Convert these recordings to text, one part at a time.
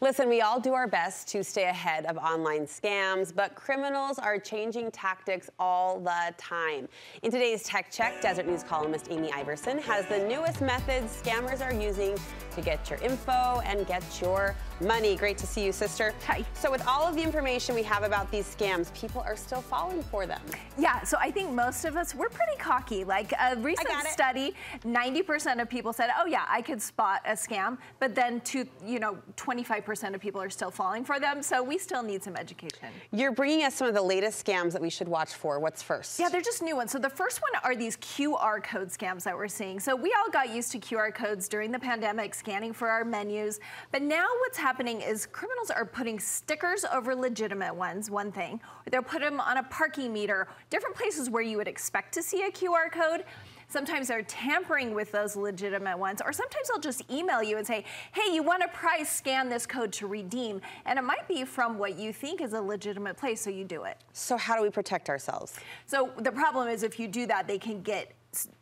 Listen, we all do our best to stay ahead of online scams, but criminals are changing tactics all the time. In today's Tech Check, Deseret News columnist Amy Iverson has the newest methods scammers are using to get your info and get your money. Great to see you, sister. Hi. So with all of the information we have about these scams, people are still falling for them. Yeah, so I think most of us, we're pretty cocky. Like a recent study, 90% of people said, oh yeah, I could spot a scam, but then 25% of people are still falling for them, so we still need some education. You're bringing us some of the latest scams that we should watch for. What's first? Yeah, they're just new ones. So the first one are these QR code scams that we're seeing. So we all got used to QR codes during the pandemic, scanning for our menus, but now what's happening is criminals are putting stickers over legitimate ones, one thing, or they'll put them on a parking meter, different places where you would expect to see a QR code. Sometimes they're tampering with those legitimate ones, or sometimes they'll just email you and say, hey, you want a prize, scan this code to redeem. And it might be from what you think is a legitimate place, so you do it. So how do we protect ourselves? So the problem is if you do that, they can get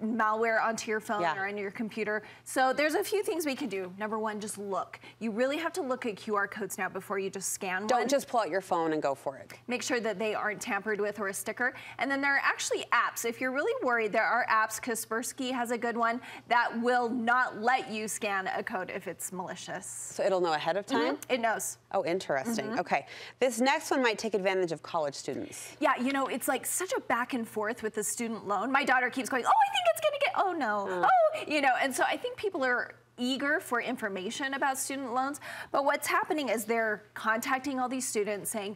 malware onto your phone or on your computer. So there's a few things we can do. Number one, just look. You really have to look at QR codes now before you just scan one. Don't just pull out your phone and go for it. Make sure that they aren't tampered with or a sticker. And then there are actually apps. If you're really worried, there are apps. Kaspersky has a good one that will not let you scan a code if it's malicious. So it'll know ahead of time? It knows. Oh, interesting. Okay. This next one might take advantage of college students. Yeah, you know, it's like such a back and forth with the student loan. My daughter keeps going, oh, I think it's going to get, oh no, oh, you know, and so I think people are eager for information about student loans, but what's happening is they're contacting all these students saying,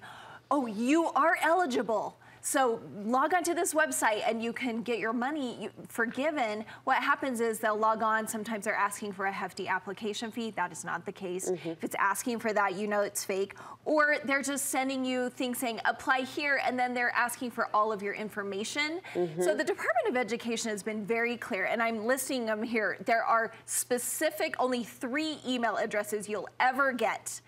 oh, you are eligible. So log on to this website and you can get your money forgiven. What happens is they'll log on. Sometimes they're asking for a hefty application fee. That is not the case. If it's asking for that, you know it's fake. Or they're just sending you things saying apply here, and then they're asking for all of your information. So the Department of Education has been very clear, and I'm listing them here. There are specific, only 3 email addresses you'll ever get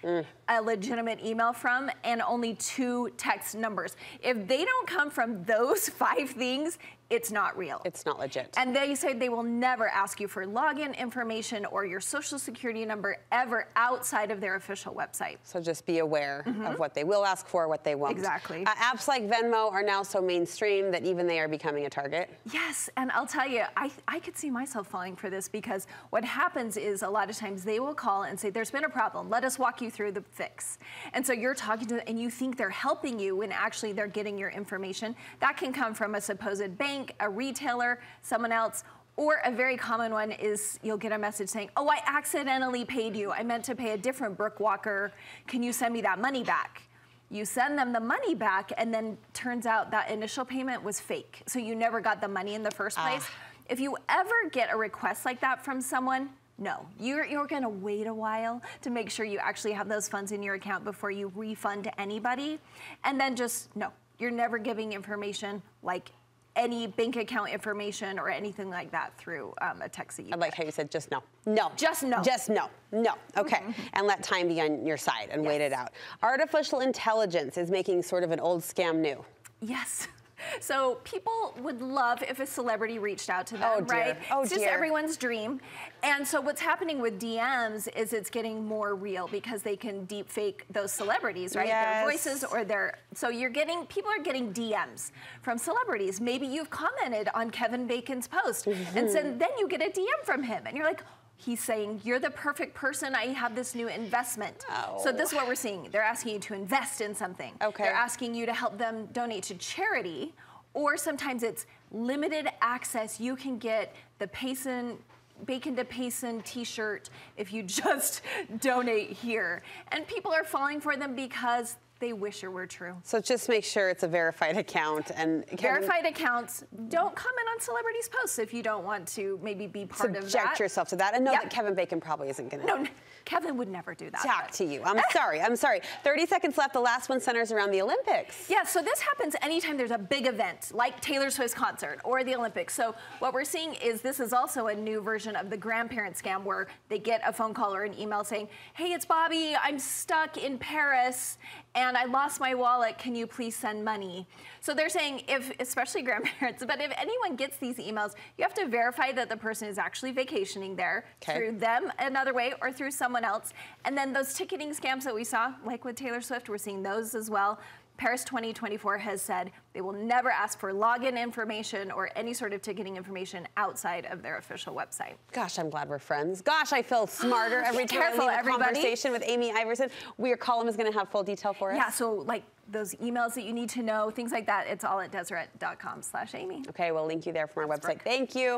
a legitimate email from, and only 2 text numbers. If they don't come from those 5 things, it's not real. It's not legit. And they say they will never ask you for login information or your social security number ever outside of their official website. So just be aware of what they will ask for, what they won't. Exactly. Apps like Venmo are now so mainstream that even they are becoming a target. Yes, and I'll tell you, I could see myself falling for this, because what happens is a lot of times they will call and say, there's been a problem, let us walk you through the fix. And so you're talking to them and you think they're helping you when actually they're getting your information. That can come from a supposed bank, a retailer, someone else, or a very common one is you'll get a message saying, oh, I accidentally paid you. I meant to pay a different brick walker. Can you send me that money back? You send them the money back, and then turns out that initial payment was fake. So you never got the money in the first place. If you ever get a request like that from someone, no, you're going to wait a while to make sure you actually have those funds in your account before you refund to anybody. And then just, no, you're never giving information like any bank account information or anything like that through a text that you get. I like how you said just no. No. Just no. Just no. No. Okay. And let time be on your side and wait it out. Artificial intelligence is making sort of an old scam new. Yes. So people would love if a celebrity reached out to them, right? Oh, it's just everyone's dream. And so what's happening with DMs is it's getting more real, because they can deep fake those celebrities, right? Their voices or so people are getting DMs from celebrities. Maybe you've commented on Kevin Bacon's post, and so then you get a DM from him, and you're like, he's saying, you're the perfect person. I have this new investment. So this is what we're seeing. They're asking you to invest in something. They're asking you to help them donate to charity. Or sometimes it's limited access. You can get the Bacon to Payson t-shirt if you just donate here. And people are falling for them because they wish it were true. So just make sure it's a verified account. And verified accounts, don't comment on celebrities' posts if you don't want to maybe be part of that. Subject yourself to that, and know that Kevin Bacon probably isn't going to. No, Kevin would never do that. Talk to you. I'm sorry. I'm sorry. 30 seconds left. The last one centers around the Olympics. Yeah, so this happens anytime there's a big event, like Taylor Swift's concert or the Olympics. So what we're seeing is this is also a new version of the grandparent scam, where they get a phone call or an email saying, hey, it's Bobby. I'm stuck in Paris, and and I lost my wallet, can you please send money? So they're saying, especially grandparents, but if anyone gets these emails, you have to verify that the person is actually vacationing there through them another way or through someone else. And then those ticketing scams that we saw, like with Taylor Swift, we're seeing those as well. Paris 2024 has said they will never ask for login information or any sort of ticketing information outside of their official website. Gosh, I'm glad we're friends. Gosh, I feel smarter every time I leave a conversation with Amy Iverson. Your column is going to have full detail for us? Yeah, so like those emails that you need to know, things like that, it's all at Deseret.com/Amy. Okay, we'll link you there from our website. Thank you.